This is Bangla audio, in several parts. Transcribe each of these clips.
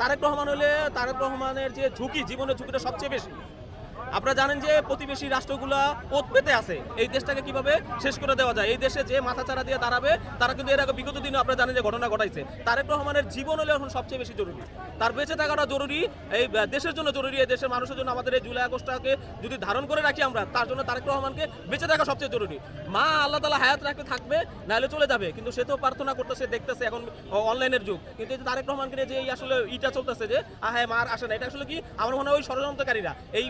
তারেক রহমান হলে তারেক রহমানের যে ঝুঁকি, জীবনের ঝুঁকিটা সবচেয়ে বেশি। আপনারা জানেন যে প্রতিবেশী রাষ্ট্রগুলো পথ পেতে আছে এই দেশটাকে কিভাবে শেষ করে দেওয়া যায়। এই দেশে যে মাথাচাড়া দিয়ে দাঁড়াবে তারা কিন্তু এর আগে বিগত দিনে আপনারা জানেন যে ঘটনা ঘটাইছে। তারেক রহমানের জীবন হলে এখন সবচেয়ে বেশি জরুরি, তার বেঁচে থাকাটা জরুরি, এই দেশের জন্য জরুরি, এই দেশের মানুষের জন্য। আমাদের এই জুলাই আগস্টটাকে যদি ধারণ করে রাখি আমরা, তার জন্য তারেক রহমানকে বেঁচে থাকা সবচেয়ে জরুরি। মা আল্লাহ তাআলা হায়াত রাখতে থাকবে, নাহলে চলে যাবে, কিন্তু সে তো প্রার্থনা করতেছে, দেখতেছে এখন অনলাইনের যুগ। কিন্তু এই যে তারেক রহমানকে নিয়ে যে এই আসলে ইটা চলতেছে যে হ্যাঁ মার আসে না, এটা আসলে কি আমার মনে হয় ওই ষড়যন্ত্রকারীরা এই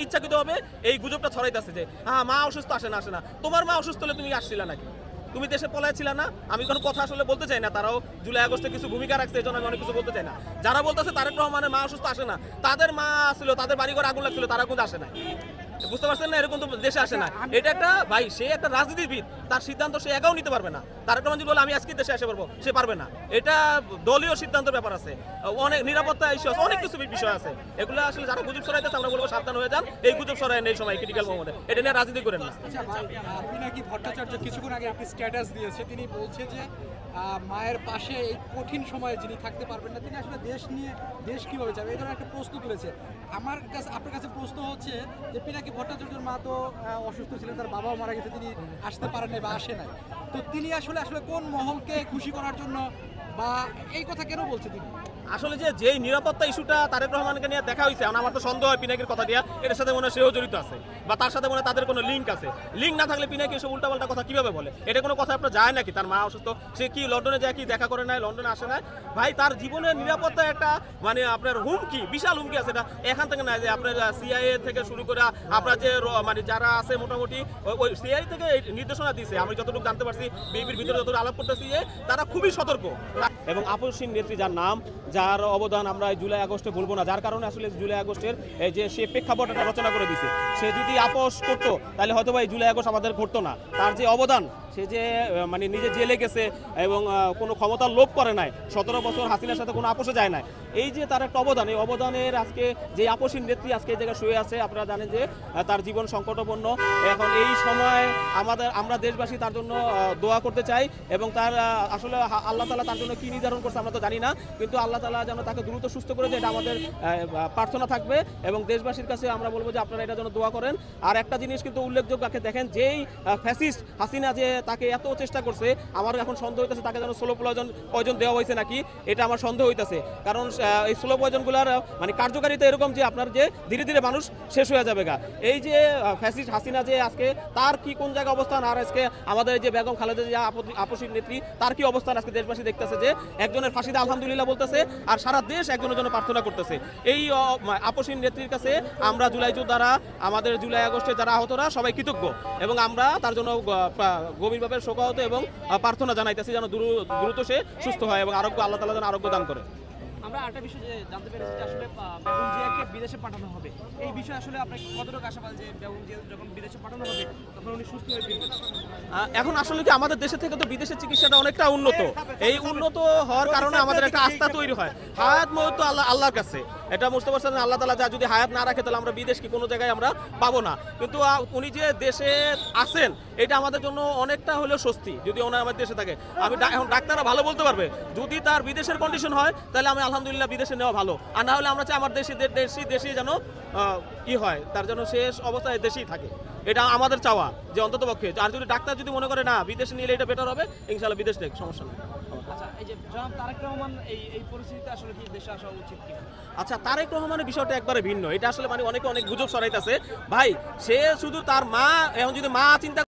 ইচ্ছাকৃতভাবে এই গুজবটা ছড়াইতেছে যে হ্যাঁ মা অসুস্থ, আসে না। তোমার মা অসুস্থ হলে তুমি আসছিলা নাকি? তুমি দেশে পলাইছিল না? আমি কোনো কথা আসলে বলতে চাই না, তারাও জুলাই আগস্টে কিছু ভূমিকা রাখছে, এই জন্য আমি অনেক কিছু বলতে চাই না। যারা বলতেছে তারেক রহমানের মা অসুস্থ আসে না, তাদের মা আসছিল, তাদের বাড়িঘর আগুন লাগছিল, তারা কিন্তু আসে না। বুঝতে পারছেন না? এরকম তো দেশে আসে না। এটা একটা ভাই, সে একটা রাজনীতিবিদ, তার সিদ্ধান্ত সে একাও নিতে পারবে না। তারেক রহমান যদি বলে আমি আজকে দেশে এসে পারবো, সে পারবে না। এটা দলীয় সিদ্ধান্তের ব্যাপার আছে, অনেক নিরাপত্তা ইস্যু আছে, অনেক কিছু বিষয় আছে। এগুলো আসলে যারা গুজব ছড়াইতেছে আমরা বলবো সাবধান হয়ে যান, এই গুজব ছড়ায় এই সময় ক্রিটিক্যাল মোমেন্টে এটা নিয়ে রাজনীতি করেন না। পিনাকি ভট্টাচার্য কিছুক্ষণ আগে একটি স্ট্যাটাস দিয়েছে, তিনি বলছে যে মায়ের পাশে এই কঠিন সময়ে যিনি থাকতে পারবেন না, তিনি আসলে দেশ কিভাবে যাবে, এই ধরনের একটা প্রশ্ন তুলেছে। আমার কাছে আপনার কাছে প্রশ্ন হচ্ছে যে পিনাকি ভট্টাচার্যের মা তো অসুস্থ ছিলেন, তার বাবাও মারা গেছে, তিনি আসতে পারেন নাই বা আসে নাই, তো তিনি আসলে কোন মহলকে খুশি করার জন্য বা এই কথা কেন বলছে তিনি? আসলে যে নিরাপত্তা ইস্যুটা তারেক রহমানকে নিয়ে দেখা হয়েছে, আমার তো সন্দেহ হয় পিনাকির কথা দিয়া এটার সাথে মনে হয় সেও জড়িত আছে, বা তার সাথে মনে হয় তাদের কোনো লিঙ্ক আছে। লিঙ্ক না থাকলে পিনাকি এসব উল্টাপাল্টা কথা কিভাবে বলে? এটা কোনো কথা আপনার যায় নাকি? তার মা অসুস্থ, সে কি লন্ডনে যায়, কি দেখা করে নাই, লন্ডনে আসে না? ভাই তার জীবনের নিরাপত্তা একটা মানে আপনার হুমকি, বিশাল হুমকি আছে। এটা এখান থেকে না যে আপনার সিআইএ থেকে শুরু করে আপনার যে মানে যারা আছে মোটামুটি ওই সিআইএ থেকে নির্দেশনা দিয়েছে, আমি যতটুকু জানতে পারছি, বিএনপির ভিতরে যতটুকু আলাপ করতেছি যে তারা খুবই সতর্ক। এবং আপসহীন নেত্রী যার নাম, যার অবদান আমরা জুলাই আগস্টে ভুলবো না, যার কারণে আসলে জুলাই আগস্টের যে সে প্রেক্ষাপট একটা রচনা করে দিছে, সে যদি আপোষ করতো তাহলে হয়তো এই জুলাই আগস্ট আমাদের ঘটতো না। তার যে অবদান, সে যে মানে নিজে জেলে গেছে এবং কোনো ক্ষমতার লোভ করে নাই, 17 বছর হাসিনার সাথে কোনো আপোষে যায় না, এই যে তার একটা অবদান, এই অবদানের আজকে যে আপসহীন নেত্রী আজকে এই জায়গায় শুয়ে আছে, আপনারা জানেন যে তার জীবন সংকটাপন্ন। এখন এই সময় আমরা দেশবাসী তার জন্য দোয়া করতে চাই, এবং তার আসলে আল্লাহ তাআলা তার জন্য কি নির্ধারণ করছে আমরা তো জানি না, কিন্তু আল্লাহ তাআলা যেন তাকে দ্রুত সুস্থ করে দেয়, এটা আমাদের প্রার্থনা থাকবে। এবং দেশবাসীর কাছে আমরা বলবো যে আপনারা এটা যেন দোয়া করেন। আর একটা জিনিস কিন্তু উল্লেখযোগ্য, দেখেন যেই ফ্যাসিস্ট হাসিনা যে তাকে এত চেষ্টা করছে, আমার এখন সন্দেহ হইতেছে তাকে যেন স্লো পয়জন দেওয়া হয়েছে নাকি, এটা আমার সন্দেহ হইতেছে। কারণ এই স্লো পয়জনগুলোর মানে কার্যকারিতা এরকম যে আপনার যে ধীরে ধীরে মানুষ শেষ হয়ে যাবে গা। এই যে ফ্যাসিস্ট হাসিনা যে আজকে তার কি কোন জায়গায় অবস্থান, আর আজকে আমাদের যে বেগম খালেদা জিয়া আপসহীন নেত্রী তার কি অবস্থান, আজকে দেশবাসী দেখতেছে যে একজনের ফাঁসিতে আলহামদুলিল্লাহ বলতেছে, আর সারা দেশ একজনের জন্য প্রার্থনা করতেছে। এই আপসহীন নেত্রীর কাছে আমরা জুলাই যোদ্ধারা, আমাদের জুলাই আগস্টে যারা আহতরা সবাই কৃতজ্ঞ, এবং আমরা তার জন্য গভীরভাবে শোকাহত এবং প্রার্থনা জানাইতেছি যেন দ্রুত সে সুস্থ হয় এবং আল্লাহ তাআলা যেন আরোগ্য দান করে। আমরা আরেকটা বিষয় যে জানতে পেরেছি যে আসলে বেগম জিয়াকে বিদেশে পাঠানো হবে, এই বিষয়ে আসলে আপনি কতটুকু আশাবাদী যে বেগম জিয়া যখন বিদেশে পাঠানো হবে তখন উনি সুস্থ হয়ে ফিরবেন? এখন আসলে কি আমাদের দেশে থেকে তো বিদেশের চিকিৎসাটা অনেকটা উন্নত, এই উন্নত হওয়ার কারণে আমাদের একটা আস্থা তৈরি হয়। হায়াত মৌত তো আল্লাহর কাছে, এটা বুঝতে পারছেন, আল্লাহ তাআলা যা যদি হায়াত না রাখে তাহলে আমরা বিদেশ কি কোনো জায়গায় আমরা পাবো না। কিন্তু উনি যে দেশে আছেন এটা আমাদের জন্য অনেকটা হলেও স্বস্তি, যদি ওনার আমাদের দেশে থাকে। আমি এখন ডাক্তাররা ভালো বলতে পারবে, যদি তার বিদেশের কন্ডিশন হয় তাহলে আমি আলহামদুলিল্লাহ বিদেশে নেওয়া ভালো, আর না হলে আমরা চাই আমার দেশি যেন কি হয়, তার জন্য শেষ অবস্থায় দেশেই থাকে, এটা আমাদের চাওয়া যে অন্তত পক্ষে। আর যদি ডাক্তার যদি মনে করে না বিদেশে নিলে এটা বেটার হবে, ইনশাআল্লাহ বিদেশ নেই, সমস্যা নেই। আচ্ছা, এই যে জনাব তারেক রহমান এই পরিস্থিতিতে আসলে কি দেশে আসা উচিত কি? আচ্ছা, তারেক রহমানের বিষয়টা একবারে ভিন্ন, এটা আসলে মানে অনেক গুজব ছড়াইতেছে ভাই। সে শুধু তার মা, এখন যদি মা চিন্তা